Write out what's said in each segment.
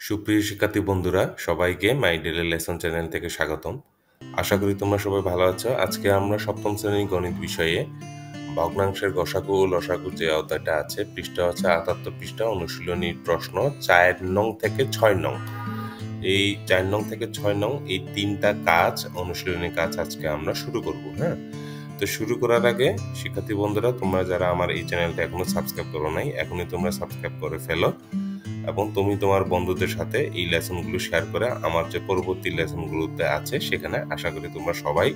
সুপ্রিয় শিক্ষার্থী বন্ধুরা, সবাইকে মাই ডেইলি লেসন চ্যানেল থেকে স্বাগতম। আশা করি তোমরা সবাই ভালো আছো। আজকে আমরা সপ্তম শ্রেণীর গণিত বিষয়ে ভগ্নাংশের গসাগু ও লসাগু যে অধ্যায়টা আছে, পৃষ্ঠা হচ্ছে ৭৮ পৃষ্ঠা, অনুশীলনীর প্রশ্ন ৪ নং থেকে ৬ নং। এই ৪ নং থেকে ৬ নং এই তিনটা কাজ, অনুশীলনী কাজ আজকে আমরা শুরু করব। হ্যাঁ, তো শুরু করার আগে শিক্ষার্থী বন্ধুরা, তোমরা যারা আমার এই চ্যানেলটা এখনো সাবস্ক্রাইব করো নাই, এখনই তোমরা সাবস্ক্রাইব করে ফেলো এবং তুমি তোমার বন্ধুদের সাথে এই লেসনগুলো শেয়ার করে আমার যে পরবর্তী লেসনগুলোতে আছে সেখানে আশা করি তোমরা সবাই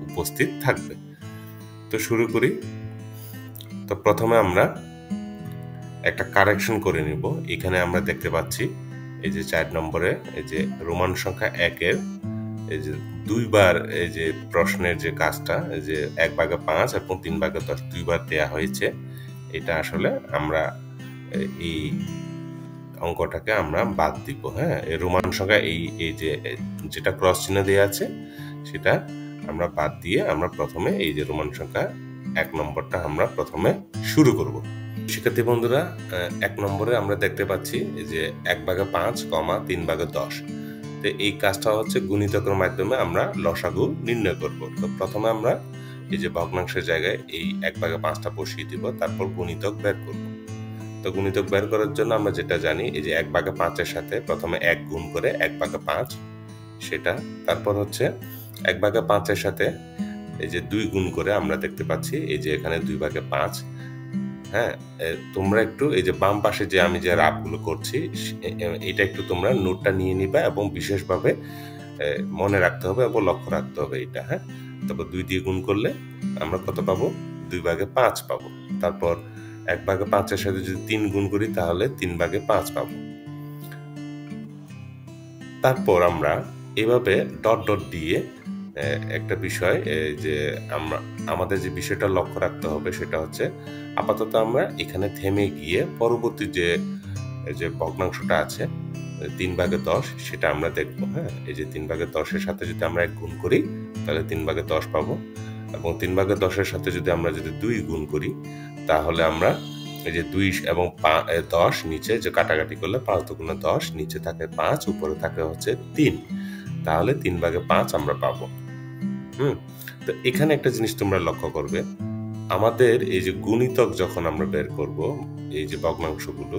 উপস্থিত থাকবে। তো শুরু করি। তো প্রথমে আমরা একটা কারেকশন করে নিব। এখানে আমরা দেখতে পাচ্ছি এই যে ৪ নম্বরে এই যে রোমান সংখ্যা ১-এর এই যে দুইবার এই যে প্রশ্নের যে কাজটা, এই যে ১/৫ এবং ৩/১০ দুইবার দেয়া হয়েছে। এটা আসলে আমরা এই অঙ্কটাকে আমরা বাদ দিব। হ্যাঁ, এই রোমান সংখ্যা এই যে যেটা ক্রস চিহ্ন দেওয়া আছে সেটা আমরা বাদ দিয়ে আমরা প্রথমে এই যে রোমান সংখ্যা ১ নম্বরটা আমরা প্রথমে শুরু করব। শিক্ষার্থী বন্ধুরা, ১ নম্বরে আমরা দেখতে পাচ্ছি এই যে ১/৫, ৩/১০। তো এই কাজটা হচ্ছে গুণিতকের মাধ্যমে আমরা লসাগু নির্ণয় করব। তো প্রথমে আমরা এই যে ভগ্নাংশের জায়গায় এই ১/৫টা বসিয়ে দিব, তারপর গুণিতক বের করব। তো গুণিতক বের করার জন্য আমরা যেটা জানি, এই যে ১/৫-এর সাথে প্রথমে ১ গুণ করে ১/৫ সেটা, তারপর হচ্ছে ১/৫-এর সাথে এই যে ২ গুণ করে আমরা দেখতে পাচ্ছি এই যে এখানে ২/৫। হ্যাঁ, তোমরা একটু এই যে বাম পাশে যে আমি যে রাফগুলো করছি এটা একটু তোমরা নোটটা নিয়ে নিবা এবং বিশেষভাবে মনে রাখতে হবে এবং লক্ষ্য রাখতে হবে এটা। হ্যাঁ, তারপর ২ দিয়ে গুণ করলে আমরা কত পাবো? ২/৫ পাবো। তারপর ১/৫-এর সাথে যদি ৩ গুণ করি তাহলে ৩/৫ পাবো। তারপর আমরা এভাবে ডট ডট দিয়ে একটা বিষয় যে আমাদের যে বিষয়টা লক্ষ্য রাখতে হবে সেটা হচ্ছে, আপাতত আমরা এখানে থেমে গিয়ে পরবর্তী যে ভগ্নাংশটা আছে ৩/১০ সেটা আমরা দেখবো। হ্যাঁ, এই যে ৩/১০-এর সাথে যদি আমরা ১ গুণ করি তাহলে ৩/১০ পাবো এবং ৩/১০-এর সাথে যদি আমরা ২ গুণ করি তাহলে আমরা এই যে ২ এবং ১০ নিচে যে কাটাকাটি করলে ৫ দুগুণে ১০, নিচে থাকে ৫, উপরে থাকে হচ্ছে ৩, তাহলে ৩/৫ আমরা পাবো। তো এখানে একটা জিনিস তোমরা লক্ষ্য করবে, আমাদের এই যে গুণিতক যখন আমরা বের করব এই যে ভগ্নাংশগুলো,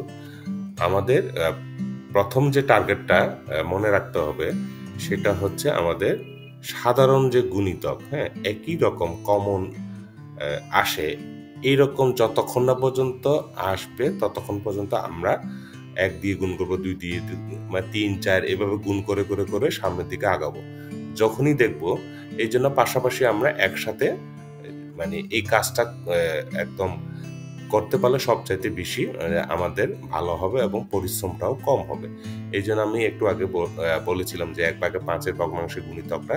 আমাদের প্রথম যে টার্গেটটা মনে রাখতে হবে সেটা হচ্ছে আমাদের সাধারণ যে গুণিতক, হ্যাঁ, একই রকম কমন আসে এইরকম যতক্ষণ না পর্যন্ত আসবে ততক্ষণ পর্যন্ত আমরা ১ দিয়ে গুণ করবো, ২ দিয়ে, মানে ৩, ৪ এভাবে গুণ করে করে করে সামনের দিকে আগাবো। যখনই দেখব এই জন্য পাশাপাশি আমরা একসাথে মানে এই কাজটা একদম করতে পারলে সবচাইতে বেশি আমাদের ভালো হবে এবং পরিশ্রমটাও কম হবে। এই জন্য আমি একটু আগে বলেছিলাম যে ১/৫-এর ভগ্নাংশের গুণিতকটা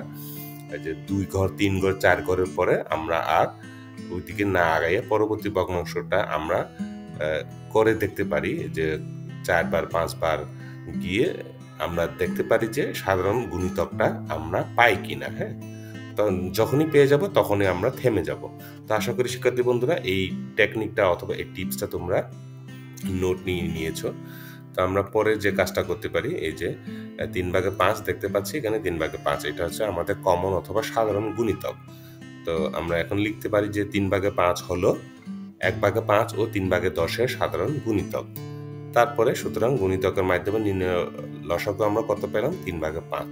যে ২ ঘর, ৩ ঘর, ৪ ঘরের পরে আমরা আর ওইদিকে না আগাইয়া পরবর্তী ভগ্নাংশটা আমরা করে দেখতে পারি যে ৪ বার ৫ বার গিয়ে আমরা দেখতে পারি যে সাধারণ গুণিতকটা আমরা পাই কিনা। হ্যাঁ, তো যখনই পেয়ে যাব তখনই আমরা থেমে যাব। তো আশা করি শিক্ষার্থী বন্ধুরা এই টেকনিকটা অথবা এই টিপসটা তোমরা নোট নিয়ে নিয়েছো। তো আমরা পরে যে কাজটা করতে পারি, এই যে ৩/৫ দেখতে পাচ্ছি এখানে ৩/৫, এটা হচ্ছে আমাদের কমন অথবা সাধারণ গুণিতক। তো আমরা এখন লিখতে পারি যে ৩/৫ হলো ১/৫ ও ৩/১০-এর সাধারণ গুণিতক। তারপরে সুতরাং গুণিতকের মাধ্যমে নির্ণয় লসাগু আমরা কত পেলাম? ৩/৫।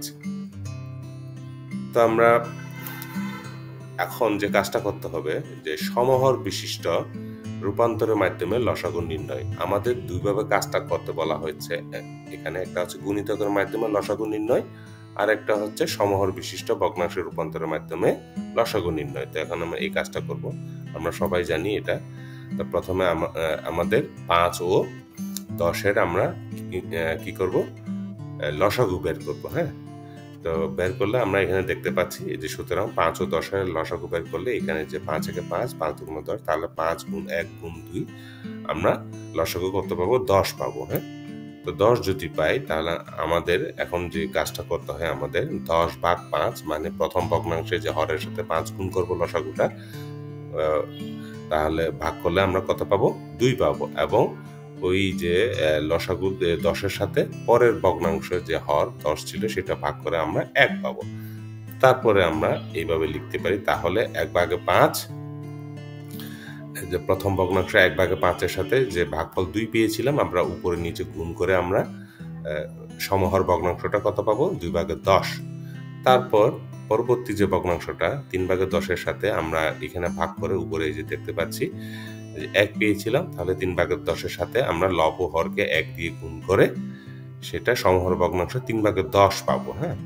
তো আমরা এখন যে কাজটা করতে হবে যে সমহর বিশিষ্ট রূপান্তরের মাধ্যমে লসাগু নির্ণয়। আমাদের দুইভাবে কাজটা করতে বলা হয়েছে এখানে, একটা হচ্ছে গুণিতকের মাধ্যমে লসাগু নির্ণয় আর একটা হচ্ছে সমহর বিশিষ্ট ভগ্নাংশের রূপান্তরের মাধ্যমে লসাগু নির্ণয়। তো এখন আমরা এই কাজটা করব। আমরা সবাই জানি এটা। তো প্রথমে আমাদের ৫ ও ১০-এর আমরা কি করব? লসাগু বের করব। হ্যাঁ, তো বের করলে আমরা এখানে দেখতে পাচ্ছি এই যে সুতরাং ৫ ও ১০-এর লসাগু বের করলে এখানে যে ৫ একে ৫, ৫ দুগুণে ১০, তাহলে ৫ গুণ ১ গুণ ২ আমরা লসাগু কত পাবো? ১০ পাবো। হ্যাঁ, তো ১০ যদি পাই তাহলে আমাদের এখন যে কাজটা করতে হয়, আমাদের ১০/৫ মানে প্রথম ভগ্নাংশে যে হরের সাথে ৫ গুণ করবো লসাগুটা, তাহলে ভাগ করলে আমরা কত পাবো? 2 পাবো। এবং ওই যে লসাগু 10-এর সাথে পরের ভগ্নাংশের যে হর 10 ছিল সেটা ভাগ করে আমরা 1 পাবো। তারপরে আমরা এইভাবে লিখতে পারি, তাহলে 1/5 যে প্রথম ভগ্নাংশ 1/5-এর সাথে যে ভাগফল 2 পেয়েছিলাম আমরা উপরে নিচে গুণ করে আমরা সমহর ভগ্নাংশটা কত পাবো? 2/10। তারপর পরবর্তী যে ভগ্নাংশটা 3/10-এর সাথে আমরা এখানে ভাগ করে উপরে এই যে দেখতে পাচ্ছি 1 পেয়েছিলাম, তাহলে 3/10-এর সাথে আমরা লব ও হরকে 1 দিয়ে গুণ করে সেটা সমহর ভগ্নাংশ 3/10 পাবো। হ্যাঁ,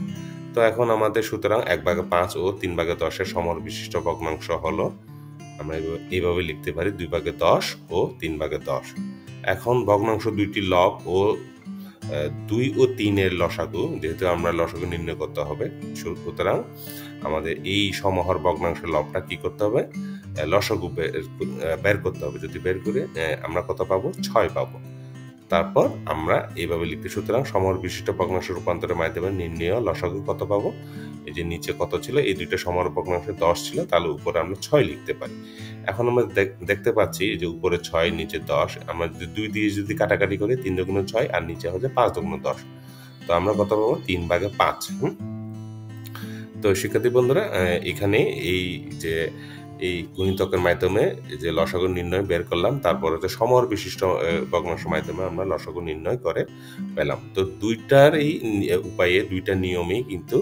তো এখন আমাদের সুতরাং 1/5 ও 3/10-এর সমহর বিশিষ্ট ভগ্নাংশ হলো, আমরা এইভাবে লিখতে পারি 2/10 ও 3/10। এখন ভগ্নাংশ দুইটি লব ও 2 ও 3 এর লসাগু, যেহেতু আমরা লসাগু নির্ণয় করতে হবে, সুতরাং আমাদের এই সমহর ভগ্নাংশের লবটা কি করতে হবে? লসাগু বের করতে হবে। যদি বের করে আমরা কত পাবো? 6 পাবো। তারপর আমরা এইভাবে লিখতে, সুতরাং সমহর বিশিষ্ট ভগ্নাংশ রূপান্তরের মাধ্যমে নির্ণেয় লসাগু কত পাবো? এই যে নিচে কত ছিল, এই দুইটা সমহর ভগ্নাংশে 10 ছিল, তাহলে উপরে আমরা 6 লিখতে পারি। এখন আমরা দেখতে পাচ্ছি যে উপরে 6 নিচে 10, আমরা যদি 2 দিয়ে যদি কাটাকাটি করি 3 দুগুণ 6 আর নিচে হচ্ছে 5 দুগুণ 10, তো আমরা কত পাবো? 3/5। তো শিক্ষার্থী বন্ধুরা, এখানে এই যে এই গুণিতকের মাধ্যমে যে লসাগু নির্ণয় বের করলাম, তারপর হচ্ছে সমহর বিশিষ্ট ভগ্নাংশের মাধ্যমে আমরা লসাগু নির্ণয় করে পেলাম। তো দুইটার এই উপায়ে, দুইটা নিয়মেই কিন্তু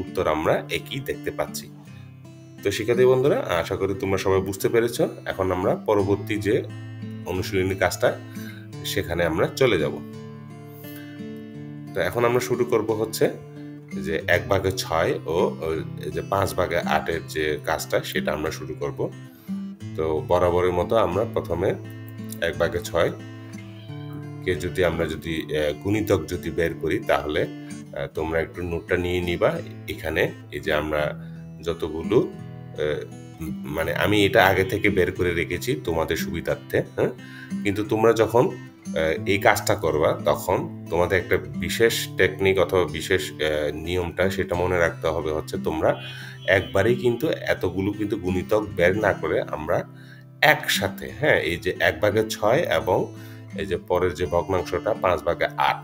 উত্তর আমরা একই দেখতে পাচ্ছি। তো শিক্ষার্থী বন্ধুরা, আশা করি তোমরা সবাই বুঝতে পেরেছ। এখন আমরা পরবর্তী যে অনুশীলনী কাজটা সেখানে আমরা চলে যাব। তো এখন আমরা শুরু করব হচ্ছে যে 1/6 ও যে 5/8-এর যে কাজটা সেটা আমরা শুরু করব। তো বরাবরের মতো আমরা প্রথমে 1/6 কে যদি আমরা গুণিতক যদি বের করি, তাহলে তোমরা একটু নোটটা নিয়ে নিবা। এখানে এই যে আমরা যতগুলো মানে আমি এটা আগে থেকে বের করে রেখেছি তোমাদের সুবিধার্থে, হ্যাঁ, কিন্তু তোমরা যখন এই কাজটা করবা তখন তোমাদের একটা বিশেষ টেকনিক অথবা বিশেষ নিয়মটা সেটা মনে রাখতে হবে হচ্ছে, তোমরা একবারেই কিন্তু এতগুলো কিন্তু গুণিতক বের না করে আমরা একসাথে, হ্যাঁ, এই যে 1/6 এবং এই যে পরের যে ভগ্নাংশটা 5/8,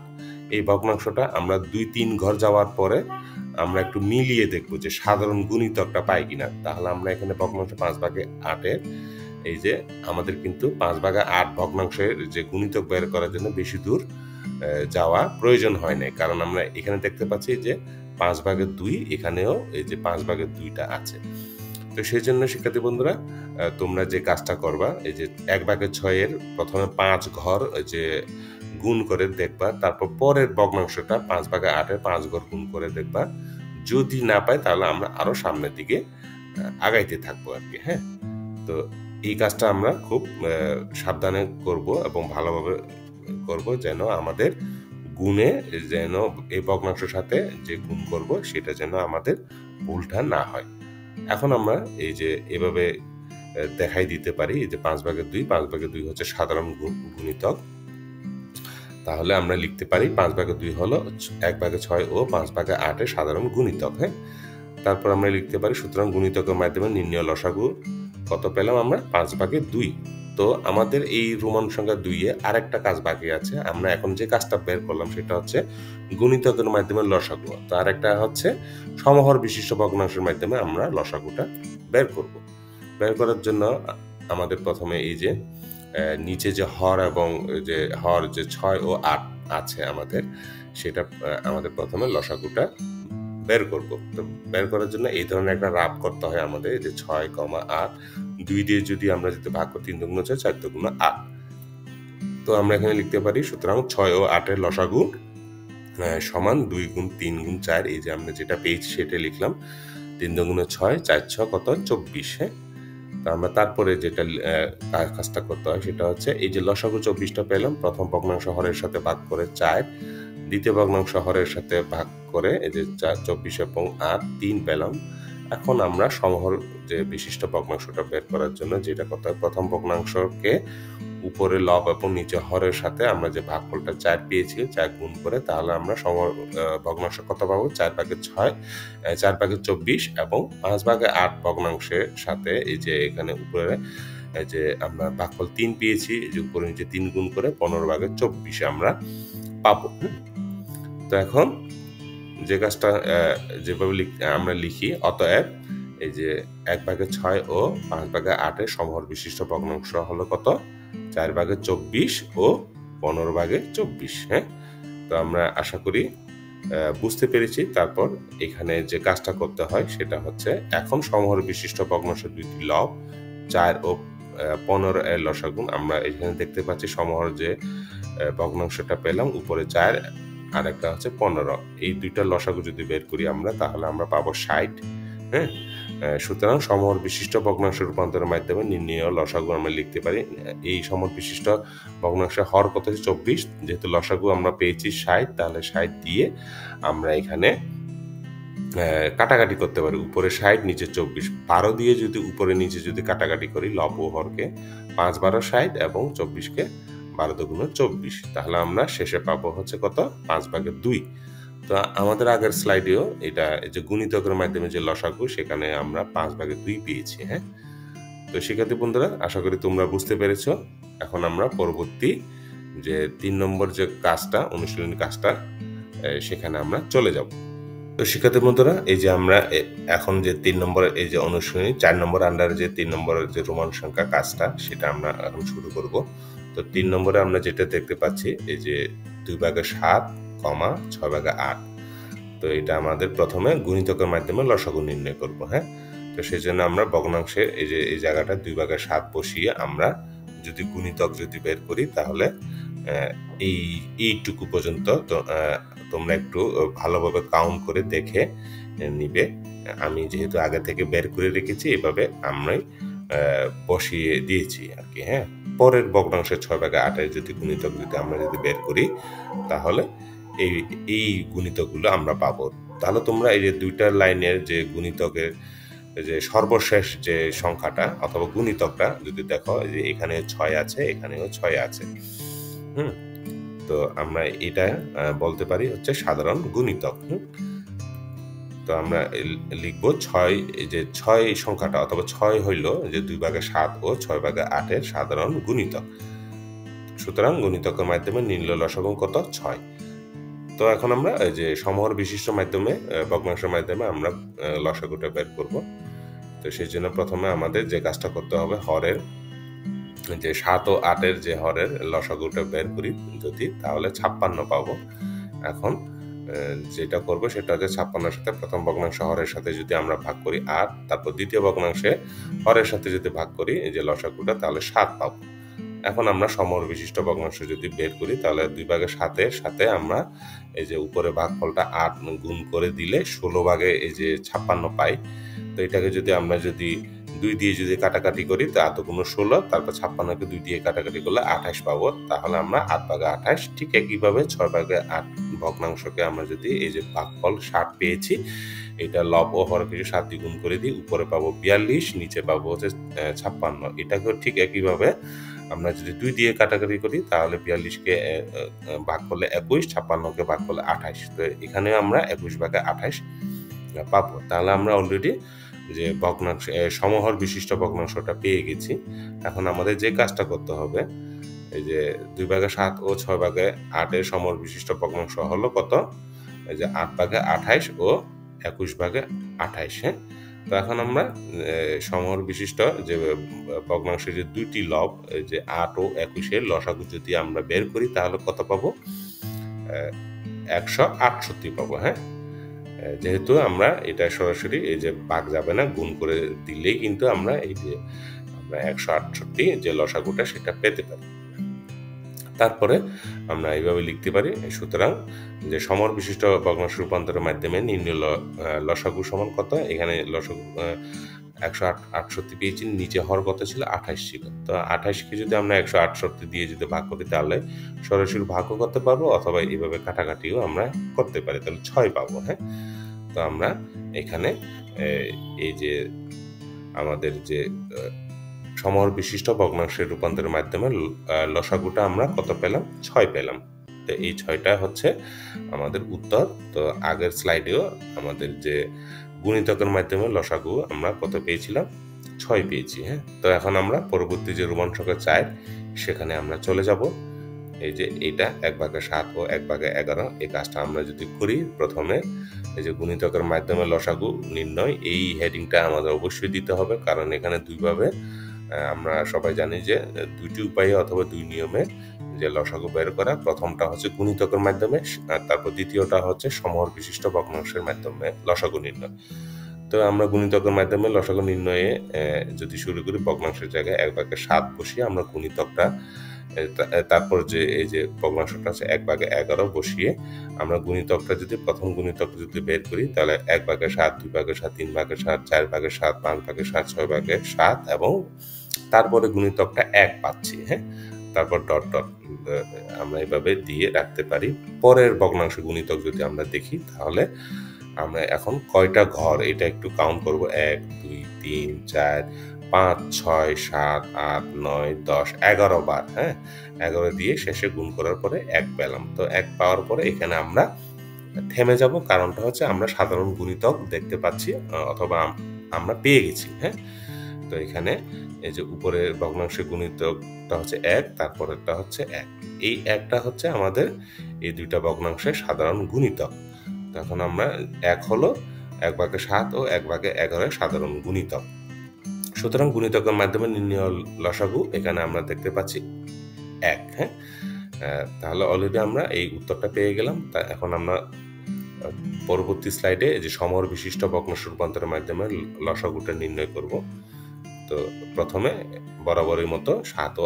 এই ভগ্নাংশটা আমরা 2-3 ঘর যাওয়ার পরে আমরা একটু মিলিয়ে দেখবো যে সাধারণ গুণিতকটা পাই কিনা। তাহলে আমরা এখানে ভগ্নাংশ 5/8-এর এই যে আমাদের কিন্তু 5/8 ভগ্নাংশের যে গুণিতক বের করার জন্য বেশি দূর যাওয়া প্রয়োজন হয় না, কারণ আমরা এখানে দেখতে পাচ্ছি যে 5/2 এখানেও এই যে 5/2টা আছে। তো সেই জন্য শিক্ষার্থী বন্ধুরা, তোমরা যে কাজটা করবা, এই যে 1/6-এর প্রথমে 5 ঘর যে গুণ করে দেখবা, তারপর পরের ভগ্নাংশটা 5/8-এর 5 ঘর গুণ করে দেখবা। যদি না পাই তাহলে আমরা আরো সামনের দিকে আগাইতে থাকবো আর কি। হ্যাঁ, তো এই কাজটা আমরা খুব সাবধানে করব এবং ভালোভাবে করব, যেন আমাদের গুণে যেন এই ভগ্নাংশের সাথে যে গুণ করব সেটা যেন আমাদের ভুলটা না হয়। এখন আমরা এই যে এভাবে দেখাই দিতে পারি যে 5/2, 5/2 হচ্ছে সাধারণ গুণিতক। তাহলে আমরা লিখতে পারি 5/2 হলো 1/6 ও 5/8-এর সাধারণ গুণিতক। হ্যাঁ, তারপর আমরা লিখতে পারি, সুতরাং গুণিতকের মাধ্যমে নির্ণেয় লসাগু কত পেলাম আমরা? 5/2। তো আমাদের এই রোমান সংখ্যা 2-এ আরেকটা কাজ বাকি আছে। আমরা এখন যে কাজটা বের করলাম সেটা হচ্ছে গুণিতকের মাধ্যমে লসাগু, তো আরেকটা হচ্ছে সমহর বিশিষ্ট ভগ্নাংশের মাধ্যমে আমরা লসাগুটা বের করব। বের করার জন্য আমাদের প্রথমে এই যে নিচে যে হর এবং যে হর যে 6 ও 8 আছে আমাদের, সেটা আমাদের প্রথমে লসাগুটা বের করব। তো বের করার জন্য এই ধরনের একটা রাব করতে হয় আমাদের, যে 6,8 2 দিয়ে যদি আমরা ভাগ করি 3 দুগুণ 6 4 দুগুণ 8। তো আমরা এখানে লিখতে পারি, সুতরাং 6 ও 8-এর লসাগু সমান 2 গুণ 3 গুণ 4, এই যে আমরা যেটা পেয়েছি সেটা লিখলাম। 3 দুগুণ 6 4 6 কত? 24। হ্যাঁ, তো আমরা তারপরে যেটা কাজটা করতে হয় সেটা হচ্ছে, এই যে লসাগু 24টা পেলাম, প্রথম ভগ্নাংশ হরের সাথে ভাগ করে 4, দ্বিতীয় ভগ্নাংশ হরের সাথে ভাগ করে এই যে 24 এবং 8 3 পেলাম। এখন আমরা সমহর যে বিশিষ্ট ভগ্নাংশটা বের করার জন্য যেটা করতে হয়, প্রথম ভগ্নাংশকে উপরে লব এবং নিচে হরের সাথে আমরা যে ভাগফলটা 4 পেয়েছি 4 গুণ করে, তাহলে আমরা সমহর ভগ্নাংশ কত পাবো? 4/6, 4/24 এবং 5/8 ভগ্নাংশের সাথে এই যে এখানে উপরে এই যে আমরা ভাগফল ৩ পেয়েছি, যে উপরে নিচে ৩ গুণ করে 15/24 আমরা পাবো। তো এখন যে কাজটা যেভাবে আমরা লিখি, অতএব এই যে 1/6 ও 5/8 সমহর বিশিষ্ট ভগ্নাংশ হলো কত? 4/24 ও 15/24। হ্যাঁ, তো আমরা আশা করি বুঝতে পেরেছি। তারপর এখানে যে কাজটা করতে হয় সেটা হচ্ছে, এখন সমহর বিশিষ্ট ভগ্নাংশ দুইটি লব 4 ও 15 এর লসাগু। আমরা এখানে দেখতে পাচ্ছি সমহর যে ভগ্নাংশটা পেলাম, উপরে 4 আর একটা হচ্ছে 15, এই দুইটা লসাগু যদি বের করি আমরা, তাহলে আমরা পাবো 60। হ্যাঁ, সুতরাং সমহর বিশিষ্ট ভগ্নাংশ রূপান্তরের মাধ্যমে নির্ণীয় লসাগু আমরা লিখতে পারি। এই সমহর বিশিষ্ট ভগ্নাংশের হর কত? 24। যেহেতু লসাগু আমরা পেয়েছি 60, তাহলে 60 দিয়ে আমরা এখানে কাটাকাটি করতে পারি। উপরে 60, নিচে 24, 12 দিয়ে যদি উপরে নিচে যদি কাটাকাটি করি লব ও হরকে, 5 12 60 এবং 24কে 12 দুগুণ 24, তাহলে আমরা শেষে পাবো হচ্ছে কত? 5/2। তো আমাদের আগের স্লাইডেও এটা যে গুণিতকের মাধ্যমে যে লসাগু, সেখানে আমরা 5/2 পেয়েছি। হ্যাঁ, তো শিক্ষার্থী বন্ধুরা, আশা করি তোমরা বুঝতে পেরেছ। এখন আমরা পরবর্তী যে 3 নম্বর যে কাজটা, অনুশীলনী কাজটা, সেখানে আমরা চলে যাব। তো শিক্ষার্থী বন্ধুরা, এই যে আমরা এখন যে 3 নম্বর এই যে অনুশীলনী 4 নম্বর আন্ডারে যে 3 নম্বরের যে রোমান সংখ্যা কাজটা, সেটা আমরা এখন শুরু করব। তো 3 নম্বরে আমরা যেটা দেখতে পাচ্ছি, এই যে 2/7, 6/8। তো এটা আমাদের প্রথমে গুণিতকের মাধ্যমে লসাগু নির্ণয় করব। হ্যাঁ, তো সেই জন্য আমরা ভগ্নাংশে এই যে এই জায়গাটা 2/7 বসিয়ে আমরা যদি গুণিতক যদি বের করি, তাহলে এইটুকু পর্যন্ত তোমরা একটু ভালোভাবে কাউন্ট করে দেখে নিবে। আমি যেহেতু আগে থেকে বের করে রেখেছি, এভাবে আমরাই বসিয়ে দিয়েছি আর কি। হ্যাঁ, পরের ভগ্নাংশের 6/8 যদি গুণিতক যদি আমরা যদি বের করি, তাহলে এই গুণিতকগুলো আমরা পাবো। তাহলে তোমরা এই যে দুইটা লাইনের যে গুণিতকের যে সর্বশেষ যে সংখ্যাটা অথবা গুণিতকটা যদি দেখো, যে এখানে 6 আছে, এখানেও 6 আছে। তো আমরা এটা বলতে পারি হচ্ছে সাধারণ গুণিতক। তো আমরা লিখবো 6, এই যে 6 সংখ্যাটা অথবা 6 হইল যে 2/7 ও 6/8 সাধারণ গুণিতক। সুতরাং গুণিতকের মাধ্যমে নির্ণীয় লসাগু কত? 6। তো এখন আমরা এই যে সমহর বিশিষ্ট মাধ্যমে ভগ্নাংশের মাধ্যমে আমরা লসাগুটা বের করব। তো সেই জন্য প্রথমে আমাদের যে কাজটা করতে হবে, হরের যে 7 ও 8 যে হরের লসাগুটা বের করি যদি, তাহলে 56 পাবো। এখন যেটা করব সেটা হচ্ছে 56-এর সাথে প্রথম ভগ্নাংশ হরের সাথে যদি আমরা ভাগ করি 8, তারপর দ্বিতীয় ভগ্নাংশে হরের সাথে যদি ভাগ করি এই যে লসাগুটা, তাহলে 7 পাবো। এখন আমরা সমহর বিশিষ্ট ভগ্নাংশ যদি বের করি, তাহলে 2/7 সাথে আমরা এই যে উপরে ভাগফলটা 8 গুণ করে দিলে 16 এই যে 56 পাই। তো এটাকে যদি আমরা যদি 2 দিয়ে যদি কাটাকাটি করি, তো 8 গুণ 16, তারপর 56কে 2 দিয়ে কাটাকাটি করলে 28 পাবো। তাহলে আমরা 8/28। ঠিক একইভাবে 6/8 ভগ্নাংশকে আমরা যদি এই যে ভাগফল 60 পেয়েছি, এটা লব ও হরকে 7 দিয়ে গুণ করে দিই, উপরে পাবো 42, নিচে পাবো হচ্ছে 56। এটাকেও ঠিক একইভাবে আমরা যদি 2 দিয়ে কাটাকাটি করি, তাহলে 42কে ভাগ করলে 21, 56কে ভাগ করলে 28। তো এখানে আমরা 21/28 পাবো। তাহলে আমরা অলরেডি যে ভগ্নাংশ সমহর বিশিষ্ট ভগ্নাংশটা পেয়ে গেছি। এখন আমাদের যে কাজটা করতে হবে, এই যে 2/7 ও 6/8 সমহর বিশিষ্ট ভগ্নাংশ হলো কত? এই যে 8/28 ও 21/28। হ্যাঁ, তো এখন আমরা সমহর বিশিষ্ট যে ভগ্নাংশের যে দুইটি লব, এই যে 8 ও 21 লসাগু যদি আমরা বের করি, তাহলে কত পাবো? 168 পাবো। হ্যাঁ, যেহেতু আমরা এটা সরাসরি এই যে ভাগ যাবে না, গুণ করে দিলেই কিন্তু আমরা এই যে আমরা 168 যে লসাগুটা সেটা পেতে পারি। তারপরে আমরা এইভাবে লিখতে পারি, সুতরাং যে সমহর বিশিষ্ট ভগ্নাংশ রূপান্তরের মাধ্যমে নির্ণীয় লসাগু সমান কত? এখানে লসাগু 168 পেয়েছি, নিচে হর কত ছিল? 28 ছিল। তো 28কে যদি আমরা 168 দিয়ে যদি ভাগ করি, তাহলে সরাসরি ভাগও করতে পারবো, অথবা এইভাবে কাটাকাটিও আমরা করতে পারি, তাহলে 6 পাবো। হ্যাঁ, তো আমরা এখানে এই যে আমাদের যে সমহর বিশিষ্ট ভগ্নাংশের রূপান্তরের মাধ্যমে লসাগুটা আমরা কত পেলাম? 6 পেলাম। তো এই 6টা হচ্ছে আমাদের উত্তর। তো আগের স্লাইডেও আমাদের যে গুণিতকের মাধ্যমে লসাগু আমরা কত পেয়েছিলাম? 6 পেয়েছি। হ্যাঁ, তো এখন আমরা পরবর্তী যে রোমান সংখ্যা 4 সেখানে আমরা চলে যাব। এই যে এইটা 1/7 ও 1/11 এই কাজটা আমরা যদি করি, প্রথমে এই যে গুণিতকের মাধ্যমে লসাগু নির্ণয়, এই হেডিংটা আমাদের অবশ্যই দিতে হবে, কারণ এখানে দুইভাবে আমরা সবাই জানি যে দুইটি উপায়ে অথবা দুই নিয়মে যে লসাগু বের করা। প্রথমটা হচ্ছে গুণিতকের মাধ্যমে, তারপর দ্বিতীয়টা হচ্ছে সমহর বিশিষ্ট ভগ্নাংশের মাধ্যমে লসাগু নির্ণয়। তো আমরা গুণিতকের মাধ্যমে লসাগু নির্ণয়ে যদি শুরু করি, ভগ্নাংশের জায়গায় 1/7 বসিয়ে আমরা গুণিতকটা, তারপর যে এই যে ভগ্নাংশটা আছে 1/11 বসিয়ে আমরা গুণিতকটা যদি প্রথম গুণিতকটা যদি বের করি, তাহলে 1/7, 2/7, 3/7, 4/7, 5/7, 6/7 এবং তারপরে গুণিতকটা 1 পাচ্ছি। হ্যাঁ, তারপর ডট ডট আমরা এভাবে দিয়ে রাখতে পারি। পরের ভগ্নাংশ গুণিতক যদি আমরা দেখি, তাহলে আমরা এখন কয়টা ঘর এটা একটু কাউন্ট করব। 1, 2, 3, 4, 5, 6, 7, 8, 9, 10, 11 বার। হ্যাঁ, 11 দিয়ে শেষে গুণ করার পরে 1 পেলাম। তো 1 পাওয়ার পরে এখানে আমরা থেমে যাব, কারণটা হচ্ছে আমরা সাধারণ গুণিতক দেখতে পাচ্ছি অথবা আমরা পেয়ে গেছি। হ্যাঁ, তো এখানে এই যে উপরের ভগ্নাংশের গুণিতকটা হচ্ছে 1, তারপরেরটা হচ্ছে 1। এই 1টা হচ্ছে আমাদের এই দুইটা ভগ্নাংশের সাধারণ গুণিতক। তখন আমরা 1 হলো 1/7 ও 1/11 সাধারণ গুণিতক। সুতরাং গুণিতকের মাধ্যমে নির্ণয় লসাগু এখানে আমরা দেখতে পাচ্ছি 1। হ্যাঁ, তাহলে অলরেডি আমরা এই উত্তরটা পেয়ে গেলাম। তা এখন আমরা পরবর্তী স্লাইডে যে সমহর বিশিষ্ট ভগ্নাংশ রূপান্তরের মাধ্যমে লসাগুটা নির্ণয় করব। তো প্রথমে বরাবরের মতো 7 ও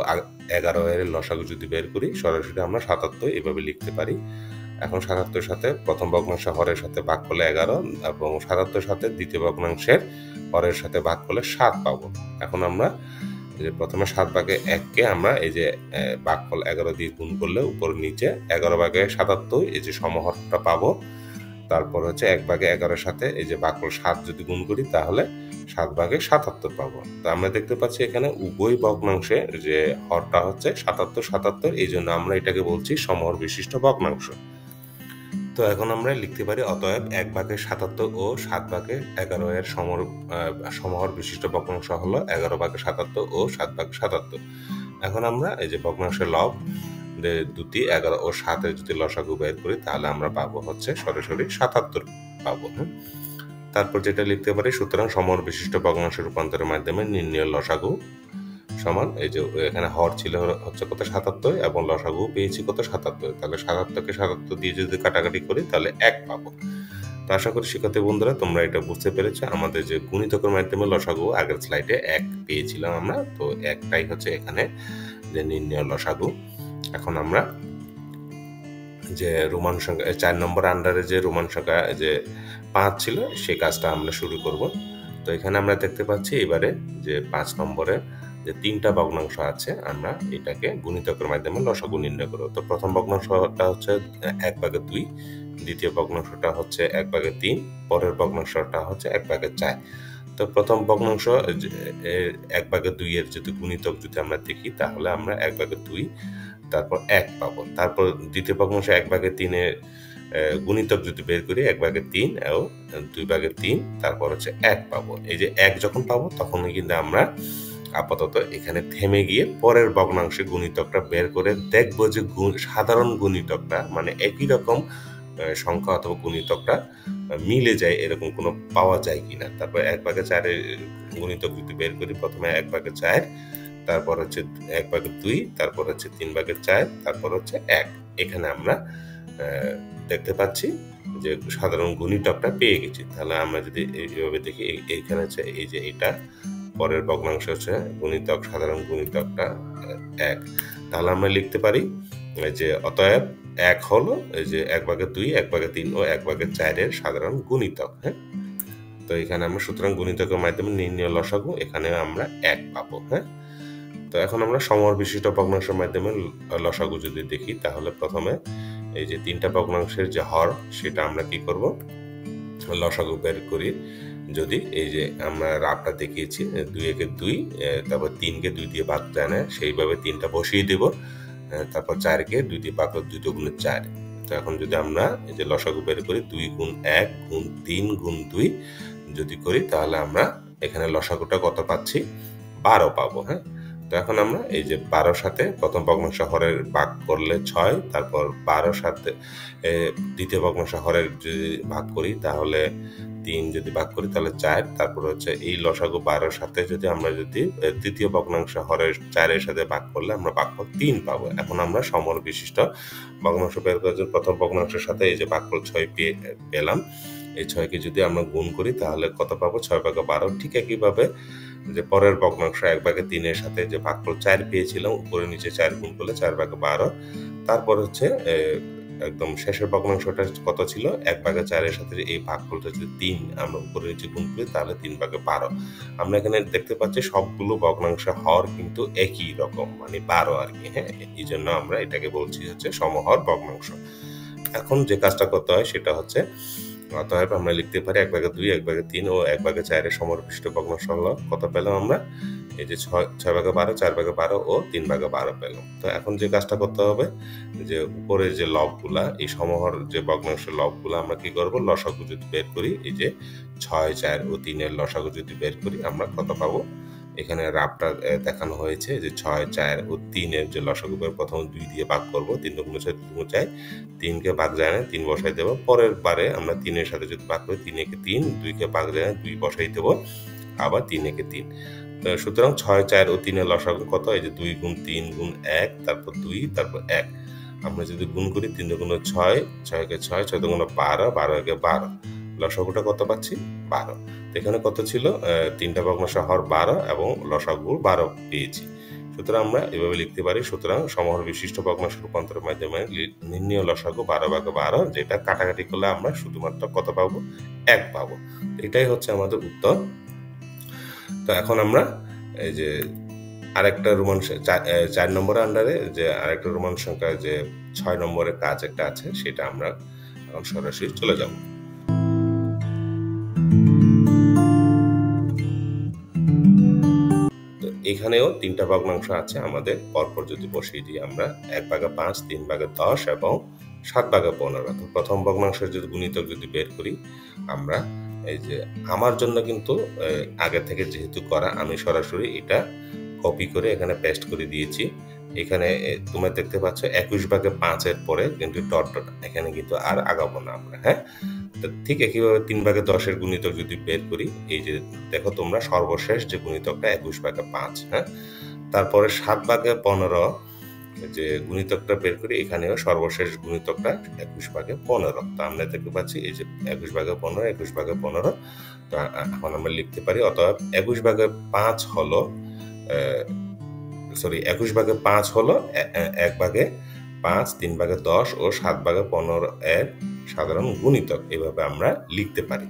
11 এর লসাগু যদি বের করি, সরাসরি আমরা 77 এভাবে লিখতে পারি। এখন 77 সাথে প্রথম ভগ্নাংশ হরের সাথে ভাগ করলে 11 এবং 77 সাথে দ্বিতীয় ভগ্নাংশের হরের সাথে ভাগ করলে 7 পাবো। এখন আমরা যে প্রথমে 7/1কে আমরা এই যে ভাগফল 11 দিয়ে গুণ করলে উপর নিচে 11/77 এই যে সমহরটা পাবো। তারপর হচ্ছে 1/11 সাথে এই যে ভাগফল 7 যদি গুণ করি, তাহলে 7/77 পাবো। তো আমরা দেখতে পাচ্ছি এখানে উভয় ভগ্নাংশে যে হরটা হচ্ছে 77, এই জন্য আমরা এটাকে বলছি সমহর বিশিষ্ট ভগ্নাংশ। তো এখন আমরা লিখতে পারি অতএব 1/77 ও 7/11 এর সমহর বিশিষ্ট ভগ্নাংশ হলো 11/77 ও 7/77। এখন আমরা এই যে ভগ্নাংশের লব দুটি 11 ও 7 এর যদি লসাগু বের করি, তাহলে আমরা পাবো হচ্ছে সরাসরি 77 পাবো। হ্যাঁ, তারপর যেটা লিখতে পারি, সুতরাং সমহর বিশিষ্ট ভগ্নাংশ রূপান্তরের মাধ্যমে নির্ণয় লসাগু সমান, এই যে এখানে হর ছিল হচ্ছে কত 77 এবং লসাগু পেয়েছি কত 77। তাহলে 77কে 77 দিয়ে যদি কাটাকাটি করি, তাহলে 1 পাবো। তো আশা করি শিক্ষার্থী বন্ধুরা তোমরা এটা বুঝতে পেরেছো। আমাদের যে গুণিতকের মাধ্যমে লসাগু আগের স্লাইডে 1 পেয়েছিলাম আমরা, তো 1টাই হচ্ছে এখানে যে নির্ণয় লসাগু। এখন আমরা যে রোমান সংখ্যা 4 নম্বর আন্ডারে যে রোমান সংখ্যা যে 5 ছিল, সেই কাজটা আমরা শুরু করব। তো এখানে আমরা দেখতে পাচ্ছি এবারে যে 5 নম্বরে যে 3টা ভগ্নাংশ আছে, আমরা এটাকে গুণিতকের মাধ্যমে লসাগু নির্ণয় করব। তো প্রথম ভগ্নাংশটা হচ্ছে 1/2, দ্বিতীয় ভগ্নাংশটা হচ্ছে 1/3, পরের ভগ্নাংশটা হচ্ছে 1/4। তো প্রথম ভগ্নাংশ 1/2 এর যদি গুণিতক যদি আমরা দেখি, তাহলে আমরা 1/2 তারপর 1 পাবো। তারপর দ্বিতীয় ভগ্নাংশ 1/3 এর গুণিতক যদি বের করি 1/3 ও 2/3, তারপর হচ্ছে 1 পাবো। এই যে 1 যখন পাবো, তখনই কিন্তু আমরা আপাতত এখানে থেমে গিয়ে পরের ভগ্নাংশে গুণিতকটা বের করে দেখবো যে সাধারণ গুণিতকটা মানে একই রকম সংখ্যা অথবা গুণিতকটা মিলে যায়, এরকম কোনো পাওয়া যায় কিনা। তারপর 1/4 এর গুণিতক যদি বের করি, প্রথমে 1/4, তারপর হচ্ছে 1/2, তারপর হচ্ছে 3/4, তারপর হচ্ছে 1। এখানে আমরা দেখতে পাচ্ছি যে সাধারণ গুণিতকটা পেয়ে গেছি। তাহলে আমরা যদি এইভাবে দেখি, এইখানে হচ্ছে এই যে এটা পরের ভগ্নাংশ হচ্ছে গুণিতক, সাধারণ গুণিতকটা 1। তাহলে আমরা লিখতে পারি যে অতএব 1 হলো এই যে 1/2, 1/3 ও 1/4 এর সাধারণ গুণিতক। হ্যাঁ, তো এখানে আমরা সুতরাং গুণিতকের মাধ্যমে নির্ণয় লসাগু এখানে আমরা 1 পাবো। হ্যাঁ, তো এখন আমরা সমহর বিশিষ্ট ভগ্নাংশের মাধ্যমে লসাগু যদি দেখি, তাহলে প্রথমে এই যে 3টা ভগ্নাংশের যে হর, সেটা আমরা কি করব, লসাগু বের করি। যদি এই যে আমরা রাবটা দেখিয়েছি 2 2, তারপর 3কে 2 দিয়ে ভাগ যায় না, সেইভাবে 3টা বসিয়ে দেব। তারপর 4কে 2 দিয়ে ভাগ করে 2 × 4। তো এখন যদি আমরা এই যে লসাগু বের করি 2 × 1 × 3 × 2 যদি করি, তাহলে আমরা এখানে লসাগুটা কত পাচ্ছি, 12 পাবো। হ্যাঁ, তো এখন আমরা এই যে 12 সাথে প্রথম ভগ্নাংশ হরের ভাগ করলে 6, তারপর 12 সাথে দ্বিতীয় ভগ্নাংশ হরের যদি ভাগ করি তাহলে 3, যদি ভাগ করি তাহলে 4, তারপর হচ্ছে এই লসাগু 12 সাথে যদি আমরা যদি তৃতীয় ভগ্নাংশ হরের 4 সাথে ভাগ করলে আমরা ভাগফল 3 পাবো। এখন আমরা সমহর বিশিষ্ট ভগ্নাংশ বের করার জন্য প্রথম ভগ্নাংশের সাথে এই যে ভাগফল 6 পেলাম, এই 6কে যদি আমরা গুণ করি তাহলে কত পাবো, 6/12। ঠিক একইভাবে যে পরের ভগ্নাংশ 1/3 সাথে যে ভাগফল 4 পেয়েছিলাম, উপরে নিচে 4 গুণ করলে 4/12। তারপর হচ্ছে একদম শেষের ভগ্নাংশটা কত ছিল, 1/4 সাথে এই ভাগফলটা যদি 3 আমরা উপরে নিচে গুণ করি তাহলে 3/12। আমরা এখানে দেখতে পাচ্ছি সবগুলো ভগ্নাংশ হর কিন্তু একই রকম, মানে 12 আর কি। হ্যাঁ, এই জন্য আমরা এটাকে বলছি হচ্ছে সমহর ভগ্নাংশ। এখন যে কাজটা করতে হয় সেটা হচ্ছে, অতএব আমরা লিখতে পারি 1/2, 1/3 ও 1/4 সমহর বিশিষ্ট ভগ্নাংশ হলো কত পেলাম আমরা, এই যে 6/12, 4/12 ও 3/12 পেলাম। তো এখন যে কাজটা করতে হবে, যে উপরে যে লবগুলা, এই সমহর যে ভগ্নাংশের লবগুলা আমরা কি করব, লসাগু যদি বের করি, এই যে 6, 4 ও 3 এর লসাগু যদি বের করি আমরা কত পাবো, এখানে রাবটা দেখানো হয়েছে যে 6, 4 ও 3 এর যে লসাগু বের, প্রথম 2 দিয়ে ভাগ করব, 3 × 6 = 2, 3কে ভাগ যায় না, 3 বসাই দেবো। পরের বারে আমরা 3 এর সাথে যদি ভাগ করি, 3 একে 3, 2কে ভাগ যায় না, 2 বসাই দেবো, আবার 3 একে 3। সুতরাং 6, 4 ও 3 এর লসাগু কত, এই যে 2 × 3 × 1, তারপর 2, তারপর 1। আমরা যদি গুণ করি 3 × 6, 6 × 6, 6 × 12, 12 × 12, লসাগুটা কত পাচ্ছি, 12। এখানে কত ছিল, 3টা ভগ্নাংশ হর 12 এবং লসাগু 12 পেয়েছি। সুতরাং আমরা এভাবে লিখতে পারি, সুতরাং সমহর বিশিষ্ট ভগ্নাংশ রূপান্তরের মাধ্যমে নির্ণীয় লসাগু 12/12, যেটা কাটাকাটি করলে আমরা শুধুমাত্র কত পাবো, 1 পাবো। এটাই হচ্ছে আমাদের উত্তর। তো এখন আমরা এই যে আরেকটা রোমান 4 নম্বরের আন্ডারে যে আরেকটা রোমান সংখ্যা যে 6 নম্বরের কাজ একটা আছে, সেটা আমরা এখন সরাসরি চলে যাব। তো এখানেও 3টা ভগ্নাংশ আছে আমাদের, পরপর যদি বসিয়ে দিই আমরা 1/5, 3/10 এবং 7/15। তো প্রথম ভগ্নাংশের যদি গুণিতক যদি বের করি আমরা, এই যে আমার জন্য কিন্তু আগে থেকে যেহেতু করা, আমি সরাসরি এটা কপি করে এখানে পেস্ট করে দিয়েছি। এখানে তোমরা দেখতে পাচ্ছ 21/5 এর পরে কিন্তু ডট ডট, এখানে কিন্তু আর আগাবো না আমরা। হ্যাঁ, তো ঠিক একইভাবে 3/10 এর গুণিতক যদি বের করি, এই যে দেখো তোমরা সর্বশেষ যে গুণিতকটা 21/5। হ্যাঁ, তারপরে 7/15 যে গুণিতকটা বের করি, এখানেও সর্বশেষ গুণিতকটা 21/15। তো আমরা দেখতে পাচ্ছি এই যে 21/15, 21/15। তো এখন আমরা লিখতে পারি, অতএব 21/5 হলো 21/5 হলো 1/5, 3/10 ও 7/15 এর সাধারণ গুণিতক। এভাবে আমরা লিখতে পারি।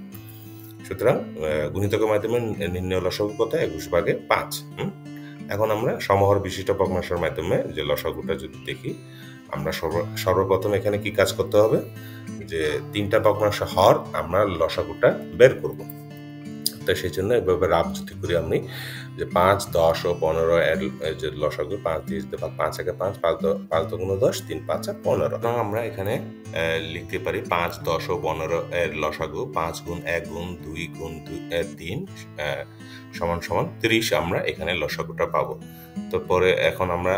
সুতরাং গুণিতকের মাধ্যমে নির্ণয় লসাগু কত, 21/5। এখন আমরা সমহর বিশিষ্ট ভগ্নাংশের মাধ্যমে যে লসাগুটা যদি দেখি, আমরা সর্বপ্রথম এখানে কি কাজ করতে হবে, যে 3টা ভগ্নাংশ হর আমরা লসাগুটা বের করব। তো সেই জন্য এভাবে রাব যদি করি আমি, যে 5, 10 ও 15 এর যে লসাগু, 5 দিয়ে যদি 5 একে 5, 5 দুগুণ 10, 3 5 15। আমরা এখানে লিখতে পারি 5, 10 ও 15 এর লসাগু 5 × 1 × 2 × 3 সমান সমান 30। আমরা এখানে লসাগুটা পাবো। তো পরে এখন আমরা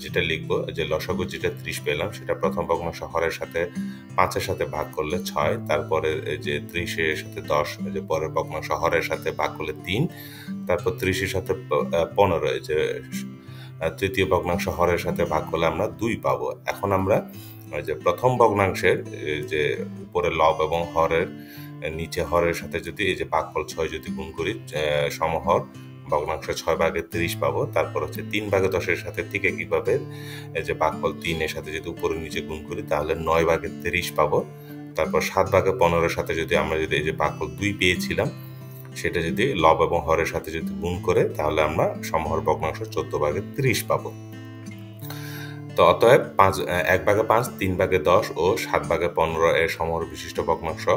যেটা লিখবো, যে লসাগু যেটা 30 পেলাম, সেটা প্রথম ভগ্নাংশ হরের সাথে 5 এর সাথে ভাগ করলে 6, তারপরে যে 30 এর সাথে 10, যে পরের ভগ্নাংশ হরের সাথে ভাগ করলে 3, তারপর 30 এর সাথে 15, যে তৃতীয় ভগ্নাংশ হরের সাথে ভাগ করলে আমরা 2 পাবো। এখন আমরা যে প্রথম ভগ্নাংশের যে উপরে লব এবং হরের নিচে হরের সাথে যদি এই যে ভাগফল 6 যদি গুণ করি, সমহর ভগ্নাংশ 6/30 পাবো। তারপর হচ্ছে 3/10 এর সাথে ঠিক একইভাবে এই যে ভাগফল 3 এর সাথে যদি উপরে নিচে গুণ করি তাহলে 9/30 পাবো। তারপর 7/15 এর সাথে যদি আমরা যদি এই যে ভাগফল 2 পেয়েছিলাম, সেটা যদি লব এবং হরের সাথে যদি গুণ করে তাহলে আমরা সমহর ভগ্নাংশ 14/30 পাবো। তো অতএব 1/5, 3/10 ও 7/15 এর সমহর বিশিষ্ট ভগ্নাংশ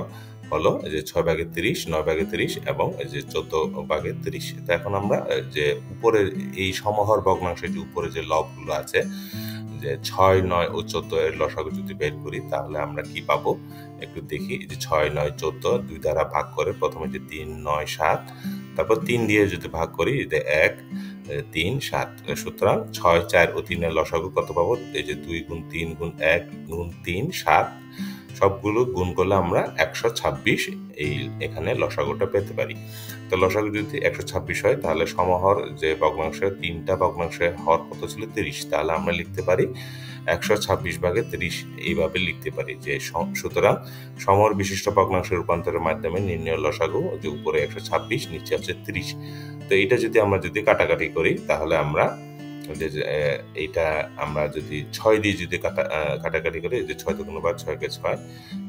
হলো যে 6/30, 9/30 এবং এই যে 14/30। তো এখন আমরা যে উপরের এই সমহর ভগ্নাংশের যে উপরে যে লবগুলো আছে, যে 6, 9 ও 14 এর লসাগু যদি বের করি তাহলে আমরা কি পাবো, একটু দেখি। যে 6, 9, 14 2 দ্বারা ভাগ করে প্রথমে যে 3, 9, 7, তারপর ৩ দিয়ে যদি ভাগ করি, ১, ৩, ৭, সুতরাং ৬, ৪ ও ৩ এর লসাগু কত পাবো? এই যে ২ গুণ ৩ গুণ ১ গুণ ৩, ৭, সবগুলো গুণ করলে আমরা ১২৬ এই এখানে লসাগুটা পেতে পারি। তো লসাগু যদি ১২৬ হয়, তাহলে সমহর যে ভগ্নাংশ, ৩টা ভগ্নাংশের হর কত ছিল? ৩০। তাহলে আমরা লিখতে পারি ১২৬/৩০, এইভাবে লিখতে পারি যে সুতরাং সমহর বিশিষ্ট ভগ্নাংশের রূপান্তরের মাধ্যমে নির্ণয় লসাগু, যে উপরে ১২৬, নিচে হচ্ছে ৩০। তো এটা যদি আমরা কাটাকাটি করি, তাহলে আমরা এইটা আমরা যদি ৬ দিয়ে যদি কাটাকাটি করি, যে ৬ × ৫, ৬ × ৬,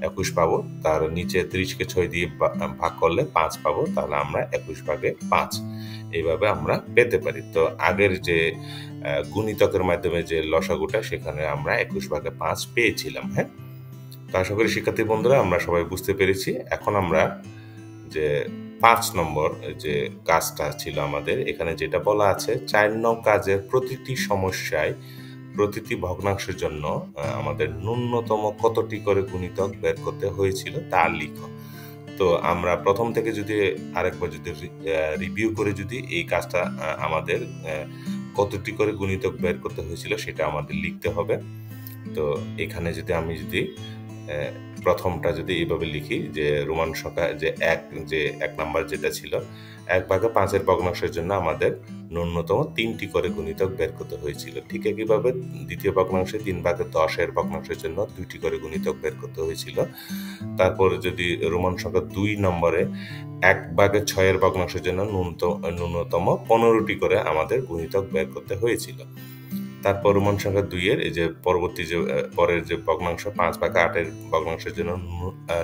২১ পাবো। তার নিচে ৩০কে ৬ দিয়ে ভাগ করলে ৫ পাবো, তাহলে আমরা ২১/৫ এইভাবে আমরা পেতে পারি। তো আগের যে গুণিতকের মাধ্যমে যে লসাগুটা, সেখানে আমরা ২১/৫ পেয়েছিলাম। হ্যাঁ, তো আশা করি শিক্ষার্থী বন্ধুরা আমরা সবাই বুঝতে পেরেছি। এখন আমরা যে ৫ নম্বর যে কাজটা ছিল আমাদের, এখানে যেটা বলা আছে, ৪ নং কাজের প্রতিটি সমস্যায় প্রতিটি ভগ্নাংশের জন্য আমাদের ন্যূনতম কতটি করে গুণিতক বের করতে হয়েছিল তা লিখো। তো আমরা প্রথম থেকে যদি আরেকবার যদি রিভিউ করে যদি এই কাজটা আমাদের কতটি করে গুণিতক বের করতে হয়েছিল সেটা আমাদের লিখতে হবে। তো এখানে যদি আমি প্রথমটা যদি এইভাবে লিখি, যে রোমান সংখ্যা যে ১ নাম্বার যেটা ছিল, ১/৫ ভগ্নাংশের জন্য আমাদের ন্যূনতম ৩টি করে গুণিতক বের করতে হয়েছিল। ঠিক একইভাবে দ্বিতীয় ভগ্নাংশে ৩/১০ ভগ্নাংশের জন্য ২টি করে গুণিতক বের করতে হয়েছিল। তারপরে যদি রোমান সংখ্যা ২ নম্বরে ১/৬ ভগ্নাংশের জন্য ন্যূনতম ১৫টি করে আমাদের গুণিতক বের করতে হয়েছিল। তারপর রোমান সংখ্যা ২ এর এই যে পরবর্তী যে পরের যে ভগ্নাংশ ৫/৮ ভগ্নাংশের জন্য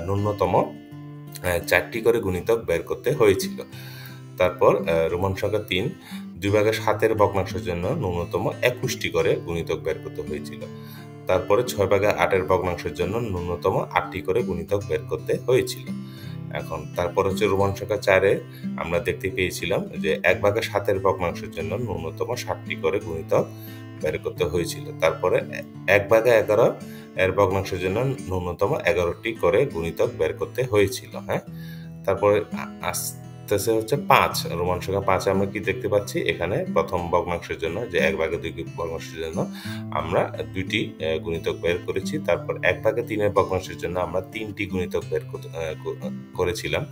ন্যূনতম ৪টি করে গুণিতক বের করতে হয়েছিল। তারপর রোমান সংখ্যা ৩ ২/৭ ভগ্নাংশের জন্য ন্যূনতম ২১টি করে গুণিতক বের করতে হয়েছিল। তারপরে ৬/৮ ভগ্নাংশের জন্য ন্যূনতম ৮টি করে গুণিতক বের করতে হয়েছিল। এখন তারপর হচ্ছে রোমান সংখ্যা ৪ আমরা দেখতে পেয়েছিলাম যে ১/৭ ভগ্নাংশের জন্য ন্যূনতম ৭টি করে গুণিতক বের করতে হয়েছিল। তারপরে ১/১১ ভগ্নাংশের জন্য ন্যূনতম ১১টি করে গুণিতক বের করতে হয়েছিল। হ্যাঁ, তারপরে আসতেছে হচ্ছে ৫, রোমান সংখ্যা ৫ আমরা কি দেখতে পাচ্ছি, এখানে প্রথম ভগ্নাংশের জন্য যে ১/২ ভগ্নাংশের জন্য আমরা ২টি গুণিতক বের করেছি। তারপর ১/৩ ভগ্নাংশের জন্য আমরা ৩টি গুণিতক বের করেছিলাম।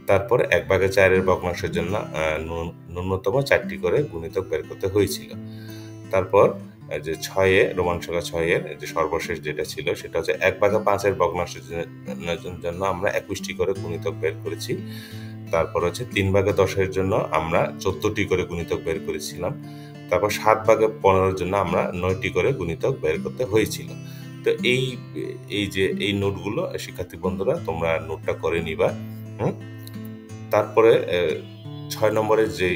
তারপর ১/৪ ভগ্নাংশের জন্য ন্যূনতম ৪টি করে গুণিতক বের করতে হয়েছিল। তারপর যে ৬ রোমান সংখ্যা ৬ এর যে সর্বশেষ যেটা ছিল, সেটা হচ্ছে ১/৫ ভগ্নাংশের জন্য আমরা ২১টি করে গুণিতক বের করেছি। তারপর হচ্ছে ৩/১০ জন্য আমরা ১৪টি করে গুণিতক বের করেছিলাম। তারপর ৭/১৫ জন্য আমরা ৯টি করে গুণিতক বের করতে হয়েছিল। তো এই যে এই নোটগুলো শিক্ষার্থী বন্ধুরা তোমরা নোটটা করে নিবা। তারপরে ৬ নম্বরের যে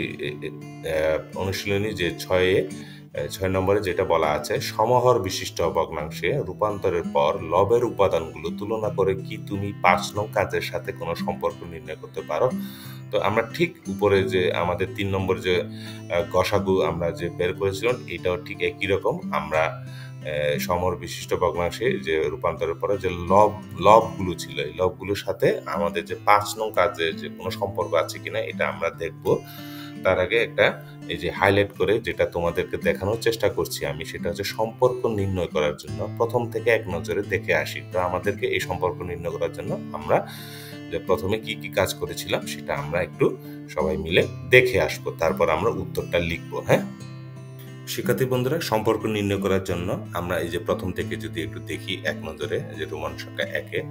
অনুশীলনী যে ৬ নম্বরে যেটা বলা আছে, সমহর বিশিষ্ট ভগ্নাংশে রূপান্তরের পর লবের উপাদানগুলো তুলনা করে কি তুমি ৫ নং কাজের সাথে কোনো সম্পর্ক নির্ণয় করতে পারো? তো আমরা ঠিক উপরে যে আমাদের ৩ নম্বর যে গসাগু আমরা যে বের করেছিলাম, এটাও ঠিক একই রকম। আমরা সমহর বিশিষ্ট ভগ্নাংশে যে রূপান্তরের পরে যে লবগুলো ছিল, এই লবগুলোর সাথে আমাদের যে ৫ নং কাজের যে কোনো সম্পর্ক আছে কিনা এটা আমরা দেখব। তার আগে একটা এই যে হাইলাইট করে যেটা তোমাদেরকে দেখানোর চেষ্টা করছি আমি, সেটা হচ্ছে সম্পর্ক নির্ণয় করার জন্য প্রথম থেকে এক নজরে দেখে আসি। তো আমাদেরকে এই সম্পর্ক নির্ণয় করার জন্য আমরা যে প্রথমে কি কি কাজ করেছিলাম সেটা আমরা একটু সবাই মিলে দেখে আসবো, তারপর আমরা উত্তরটা লিখবো। হ্যাঁ শিক্ষার্থী বন্ধুরা, সম্পর্ক নির্ণয় করার জন্য আমরা এই যে প্রথম থেকে যদি একটু দেখি এক নজরে, যে রোমান সংখ্যা ১-এ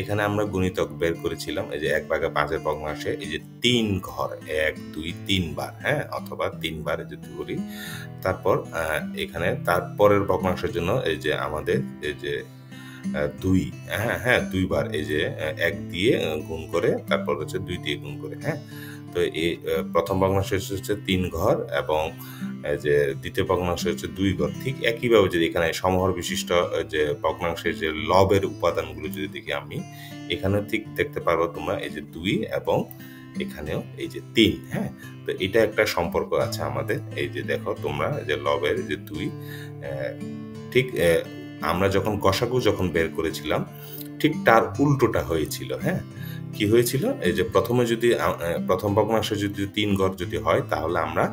এখানে আমরা গুণিতক বের করেছিলাম এই যে ১/৫ ভগ্নাংশে এই যে ৩ ঘর ১, ২, ৩ বার, হ্যাঁ, অথবা ৩ বার যদি বলি। তারপর এখানে তারপরের ভগ্নাংশের জন্য এই যে আমাদের এই যে ২, হ্যাঁ ২ বার এই যে ১ দিয়ে গুণ করে, তারপর হচ্ছে ২ দিয়ে গুণ করে। হ্যাঁ, তো এই প্রথম ভগ্নাংশ হচ্ছে ৩ ঘর এবং যে দ্বিতীয় ভগ্নাংশ হচ্ছে ২ ঘর। ঠিক একইভাবে যদি এখানে সমহর বিশিষ্ট যে ভগ্নাংশের যে লবের উপাদানগুলো যদি দেখি আমি, এখানে ঠিক দেখতে পারবো তোমরা এই যে ২ এবং এখানেও এই যে ৩। হ্যাঁ, তো এটা একটা সম্পর্ক আছে আমাদের। এই যে দেখো তোমরা যে লবের যে ২, ঠিক আমরা যখন গসাগু বের করেছিলাম ঠিক তার উল্টোটা হয়েছিল। হ্যাঁ, কি হয়েছিল, এই যে প্রথমে যদি প্রথম ভগ্নাংশে যদি ৩ ঘর যদি হয়, তাহলে আমরা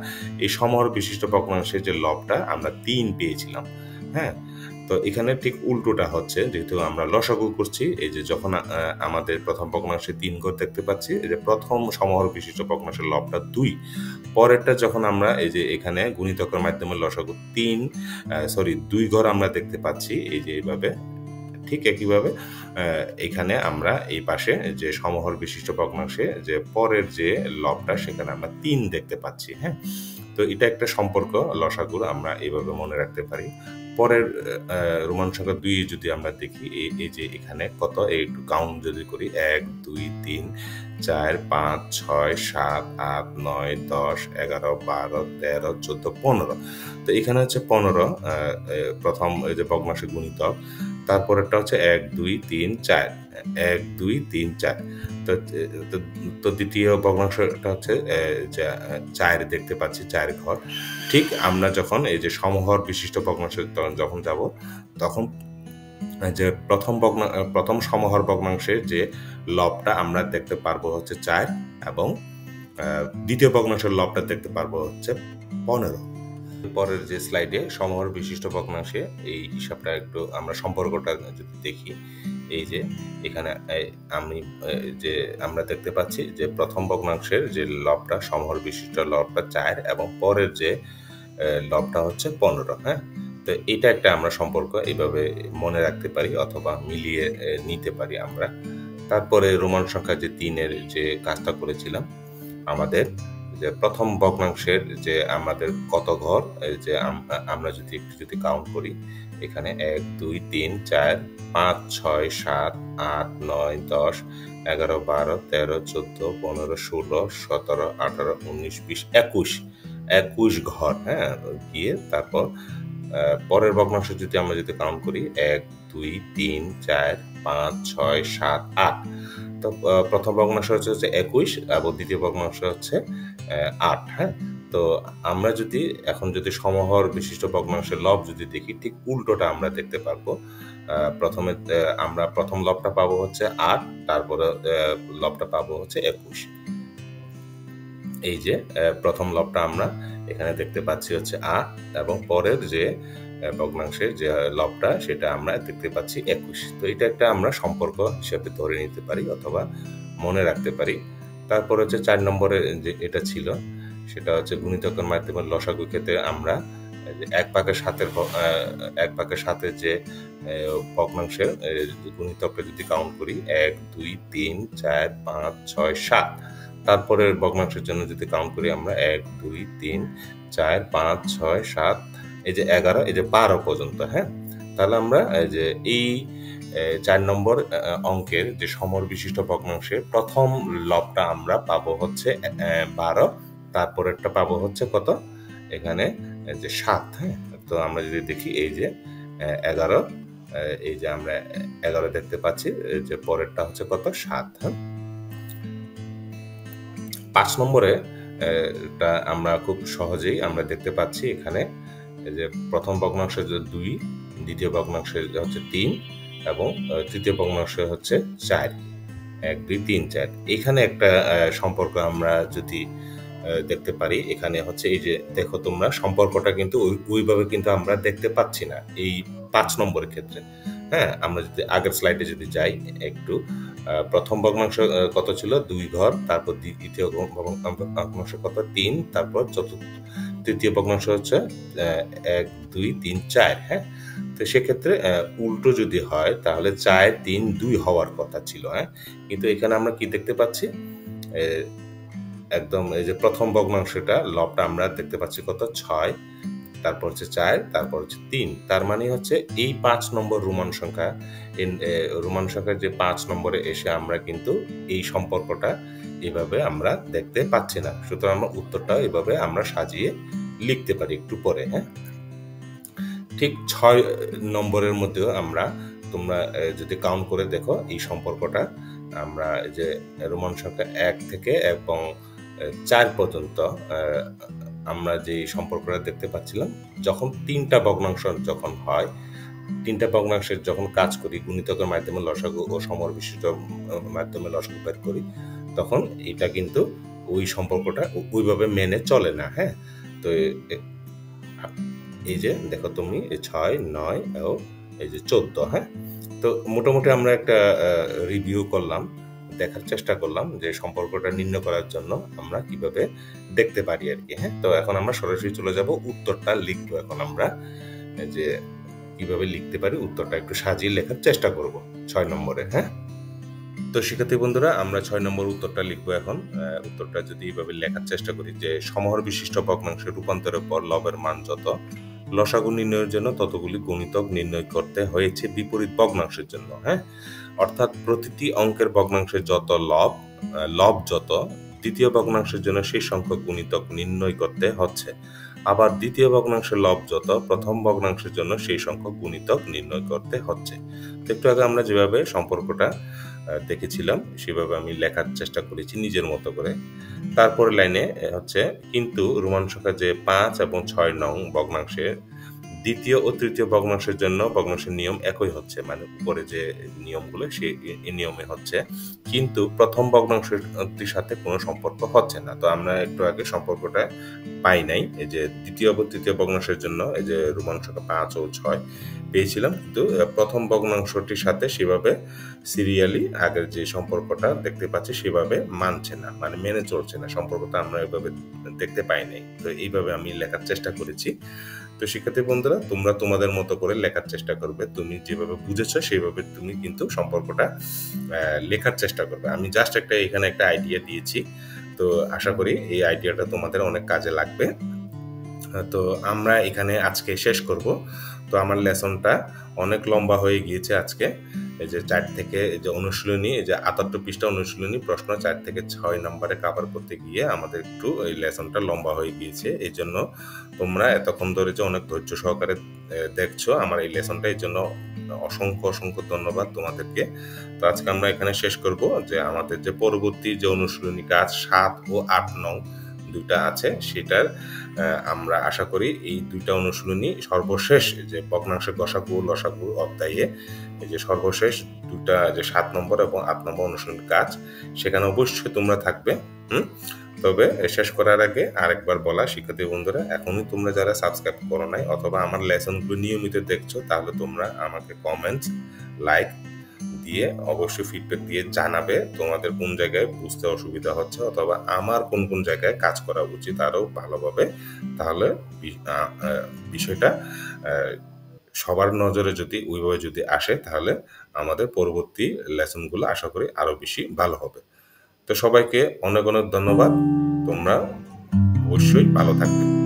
এই সমহর বিশিষ্ট ভগ্নাংশের যে লবটা আমরা ৩ পেয়েছিলাম। হ্যাঁ, তো এখানে ঠিক উল্টোটা হচ্ছে, যেহেতু আমরা লসাগু করছি, এই যে যখন আমাদের প্রথম ভগ্নাংশে ৩ ঘর দেখতে পাচ্ছি, এই যে প্রথম সমহর বিশিষ্ট ভগ্নাংশের লবটা ২, পরেরটা যখন আমরা এই যে এখানে গুণিতকের মাধ্যমে লসাগু ২ ঘর আমরা দেখতে পাচ্ছি, এই যে এইভাবে, ঠিক একইভাবে এখানে আমরা এই পাশে যে সমহর বিশিষ্ট ভগ্নাংশে যে পরের যে লবটা, সেখানে আমরা ৩ দেখতে পাচ্ছি। হ্যাঁ, তো এটা একটা সম্পর্ক লসাগুর, আমরা এইভাবে মনে রাখতে পারি। পরের রোমান সংখ্যা ২ যদি আমরা দেখি, এই যে এখানে কত, একটু কাউন্ট যদি করি, ১ ২ ৩ ৪ ৫ ৬ ৭ ৮ ৯ ১০ ১১ ১২ ১৩ ১৪ ১৫। তো এখানে হচ্ছে ১৫ প্রথম এই যে ভগ্নাংশের গুণিতক, তারপরেরটা হচ্ছে ১ ২ ৩ ৪, ১ ২ ৩ ৪। তো দ্বিতীয় ভগ্নাংশটা হচ্ছে ৪ দেখতে পাচ্ছি, ৪ ঘর। ঠিক আমরা যখন এই যে সমহর বিশিষ্ট ভগ্নাংশে যখন যাব, তখন যে প্রথম সমহর ভগ্নাংশের যে লবটা আমরা দেখতে পারবো হচ্ছে ৪, এবং দ্বিতীয় ভগ্নাংশের লবটা দেখতে পারবো হচ্ছে ১৫। পরের যে স্লাইডে সমহর বিশিষ্ট ভগ্নাংশে এই হিসাবটা একটু আমরা সম্পর্কটা যদি দেখি, এই যে এখানে আমরা দেখতে পাচ্ছি যে প্রথম ভগ্নাংশের যে লবটা, সমহর বিশিষ্ট লবটা ৪, এবং পরের যে লবটা হচ্ছে ১৫। হ্যাঁ, তো এটা একটা আমরা সম্পর্ক এইভাবে মনে রাখতে পারি অথবা মিলিয়ে নিতে পারি আমরা। তারপরে রোমান সংখ্যা যে ৩-এর যে কাজটা করেছিলাম, আমাদের যে প্রথম ভগ্নাংশের যে আমাদের কত ঘর, যে আমরা যদি কাউন্ট করি, এখানে ১ ২ ৩ ৪ ৫ ৬ ৭ ৮ ৯ ১০ ১১ ১২ ১৩ ১৪ ১৫ ১৬ ১৭ ১৮ ১৯ ২০ ২১ ঘর। হ্যাঁ, গিয়ে তারপর পরের ভগ্নাংশ যদি আমরা কাউন্ট করি, ১ ২ ৩ ৪ ৫ ৬ ৭ ৮। তো প্রথম ভগ্নাংশ হচ্ছে ২১, এবং দ্বিতীয় ভগ্নাংশ হচ্ছে ৮। হ্যাঁ, তো আমরা এখন সমহর বিশিষ্ট ভগ্নাংশের লব যদি দেখি, ঠিক উল্টোটা আমরা দেখতে পারবো। প্রথমে আমরা প্রথম লবটা পাবো হচ্ছে ৮, তারপরে লবটা পাবো হচ্ছে ২১। এই যে প্রথম লবটা আমরা এখানে দেখতে পাচ্ছি হচ্ছে ৮, এবং পরের যে ভগ্নাংশের যে লবটা, সেটা আমরা দেখতে পাচ্ছি ২১। তো এটা একটা আমরা সম্পর্ক হিসেবে ধরে নিতে পারি অথবা মনে রাখতে পারি। তারপর হচ্ছে ৪ নম্বরে যে এটা ছিল, সেটা হচ্ছে গুণিতকের মাধ্যমে লসাগু ক্ষেত্রে আমরা এক ভাগের ৭-এর যে ভগ্নাংশের গুণিতকটা যদি কাউন্ট করি, ১ ২ ৩ ৪ ৫ ৬ ৭। তারপরের ভগ্নাংশের জন্য যদি কাউন্ট করি আমরা ১ ২ ৩ ৪ ৫ ৬ ৭, এই যে ১১, এই যে ১২ পর্যন্ত। হ্যাঁ, তাহলে আমরা এই ৪ নম্বর অঙ্কের যে সমহর বিশিষ্ট ভগ্নাংশের প্রথম লবটা আমরা পাবো হচ্ছে ১২, তারপরেরটা পাবো হচ্ছে কত, এখানে যে ৭। হ্যাঁ, তো আমরা যদি দেখি, এই যে ১১, এই যে আমরা ১১ দেখতে পাচ্ছি, যে পরেরটা হচ্ছে কত, ৭। হ্যাঁ, ৫ নম্বরে আমরা খুব সহজেই আমরা দেখতে পাচ্ছি, এখানে যে প্রথম ভগ্নাংশ ২, দ্বিতীয় ভগ্নাংশ হচ্ছে ৩, এবং তৃতীয় ভগ্নাংশ হচ্ছে ৪। ১ ২ ৩ ৪। এখানে একটা সম্পর্ক আমরা যদি দেখতে পারি, এখানে হচ্ছে এই যে দেখো তোমরা, সম্পর্কটা কিন্তু ওইভাবে কিন্তু আমরা দেখতে পাচ্ছি না এই ৫ নম্বরের ক্ষেত্রে। হ্যাঁ, আমরা যদি আগের স্লাইডে যদি যাই একটু, প্রথম ভগ্নাংশ কত ছিল, ২ ঘর, তারপর দ্বিতীয় ভগ্নাংশ কত, ৩, তারপর তৃতীয় ভগ্নাংশ হচ্ছে ১ ২ ৩ ৪। হ্যাঁ, তো সেক্ষেত্রে উল্টো যদি হয়, তাহলে ৪ ৩ ২ হওয়ার কথা ছিল। হ্যাঁ, কিন্তু এখানে আমরা কি দেখতে পাচ্ছি, একদম এই যে প্রথম ভগ্নাংশটা লবটা আমরা দেখতে পাচ্ছি কত, ৬, তারপর হচ্ছে ৪, তারপর হচ্ছে ৩। তার মানে হচ্ছে এই ৫ নম্বর রোমান সংখ্যার যে ৫ নম্বরে এসে আমরা কিন্তু এই সম্পর্কটা এভাবে আমরা দেখতে পাচ্ছি না। সুতরাং আমরা উত্তরটা এভাবে আমরা সাজিয়ে লিখতে পারি একটু পরে। হ্যাঁ, ঠিক ৬ নম্বরের মধ্যেও তোমরা যদি কাউন্ট করে দেখো, এই সম্পর্কটা আমরা যে রোমান সংখ্যা ১ থেকে এবং ৪ পর্যন্ত আমরা যে সম্পর্কটা দেখতে পাচ্ছিলাম, যখন ৩টা ভগ্নাংশ যখন হয়, তিনটা ভগ্নাংশের যখন কাজ করি, গুণিতকের মাধ্যমে লসাগু ও সমর বিশিষ্ট মাধ্যমে লসাগু বের করি, তখন এটা কিন্তু ওই সম্পর্কটা ওইভাবে মেনে চলে না। হ্যাঁ, তো এই যে দেখো তুমি 6, 9 ও এই যে 14। হ্যাঁ, তো মোটামুটি আমরা একটা রিভিউ করলাম, দেখার চেষ্টা করলাম যে সম্পর্কটা নির্ণয় করার জন্য আমরা কিভাবে দেখতে পারি আর কি। হ্যাঁ, তো এখন আমরা সরাসরি চলে যাব উত্তরটা লিখবো। এখন আমরা যে কিভাবে লিখতে পারি উত্তরটা একটু সাজিয়ে লেখার চেষ্টা করব 6 নম্বরে। হ্যাঁ, তো শিক্ষার্থী বন্ধুরা, আমরা 6 নম্বর উত্তরটা লিখবো এখন। উত্তরটা যদি এইভাবে লেখার চেষ্টা করি যে সমহর বিশিষ্ট ভগ্নাংশের রূপান্তরের পর লবের মান যত, লসাগু নির্ণয়ের জন্য ততগুলি গুণিতক নির্ণয় করতে হয়েছে বিপরীত ভগ্নাংশের জন্য। হ্যাঁ, অর্থাৎ প্রতিটি অঙ্কের ভগ্নাংশের যত লব যত, দ্বিতীয় ভগ্নাংশের জন্য সেই সংখ্যক গুণিতক নির্ণয় করতে হচ্ছে। আবার দ্বিতীয় ভগ্নাংশের লব যত, প্রথম ভগ্নাংশের জন্য সেই সংখ্যক গুণিতক নির্ণয় করতে হচ্ছে। তো একটু আগে আমরা যেভাবে সম্পর্কটা দেখেছিলাম সেভাবে আমি লেখার চেষ্টা করেছি নিজের মতো করে। তারপরে লাইনে হচ্ছে কিন্তু রোমান সংখ্যা যে 5 এবং 6 নং ভগ্নাংশের দ্বিতীয় ও তৃতীয় ভগ্নাংশের জন্য ভগ্নাংশের নিয়ম একই হচ্ছে, মানে উপরে যে নিয়মগুলো সেই নিয়মে হচ্ছে, কিন্তু প্রথম ভগ্নাংশটির সাথে কোনো সম্পর্ক হচ্ছে না। তো আমরা একটু আগে সম্পর্কটা পাই নাই। এই যে দ্বিতীয় ও তৃতীয় ভগ্নাংশের জন্য এই যে রোমান সংখ্যা 5 ও 6 পেয়েছিলাম, কিন্তু প্রথম ভগ্নাংশটির সাথে সেভাবে সিরিয়ালি আগের যে সম্পর্কটা দেখতে পাচ্ছি সেভাবে মানছে না, মানে মেনে চলছে না। সম্পর্কটা আমরা এভাবে দেখতে পাই নাই। তো এইভাবে আমি লেখার চেষ্টা করেছি। তো শিক্ষার্থী বন্ধুরা, তোমরা তোমাদের মতো করে লেখার চেষ্টা করবে। তুমি যেভাবে বুঝেছো সেইভাবে তুমি কিন্তু সম্পর্কটা লেখার চেষ্টা করবে। আমি জাস্ট এখানে একটা আইডিয়া দিয়েছি। তো আশা করি এই আইডিয়াটা তোমাদের অনেক কাজে লাগবে। তো আমরা এখানে আজকে শেষ করব। তো আমার লেসনটা অনেক লম্বা হয়ে গিয়েছে আজকে। এই যে 4 থেকে এই যে অনুশীলনী, এই যে 78 পৃষ্ঠা অনুশীলনী প্রশ্ন 4 থেকে 6 নম্বরে কভার করতে গিয়ে আমাদের একটু এই লেসনটা লম্বা হয়ে গিয়েছে। এই জন্য তোমরা এতক্ষণ ধরে যে অনেক ধৈর্য সহকারে দেখছো আমার এই লেসনটা, এই জন্য অসংখ্য অসংখ্য ধন্যবাদ তোমাদেরকে। তো আজকে আমরা এখানে শেষ করব। যে আমাদের যে পরবর্তী যে অনুশীলনী কাজ 7 ও 8 নং দুইটা আছে, সেটার আমরা আশা করি এই দুইটা অনুশীলনী সর্বশেষ যে ভগ্নাংশের গসাগু লসাগু অধ্যায়ে এই যে সর্বশেষ দুইটা যে 7 নম্বর এবং 8 নম্বর অনুশীলনীর কাজ, সেখানে অবশ্যই তোমরা থাকবে। তবে শেষ করার আগে আরেকবার বলা, শিক্ষার্থী বন্ধুরা, এখনই তোমরা যারা সাবস্ক্রাইব করো নাই অথবা আমার লেসনগুলো নিয়মিত দেখছো, তাহলে তোমরা আমাকে কমেন্টস, লাইক দিয়ে অবশ্যই ফিডব্যাক দিয়ে জানাবে তোমাদের কোন জায়গায় বুঝতে অসুবিধা হচ্ছে অথবা আমার কোন কোন জায়গায় কাজ করা উচিত আরও ভালোভাবে। তাহলে বিষয়টা সবার নজরে যদি ওইভাবে যদি আসে, তাহলে আমাদের পরবর্তী লেসনগুলো আশা করি আরও বেশি ভালো হবে। তো সবাইকে অনেক অনেক ধন্যবাদ। তোমরা অবশ্যই ভালো থাকবে।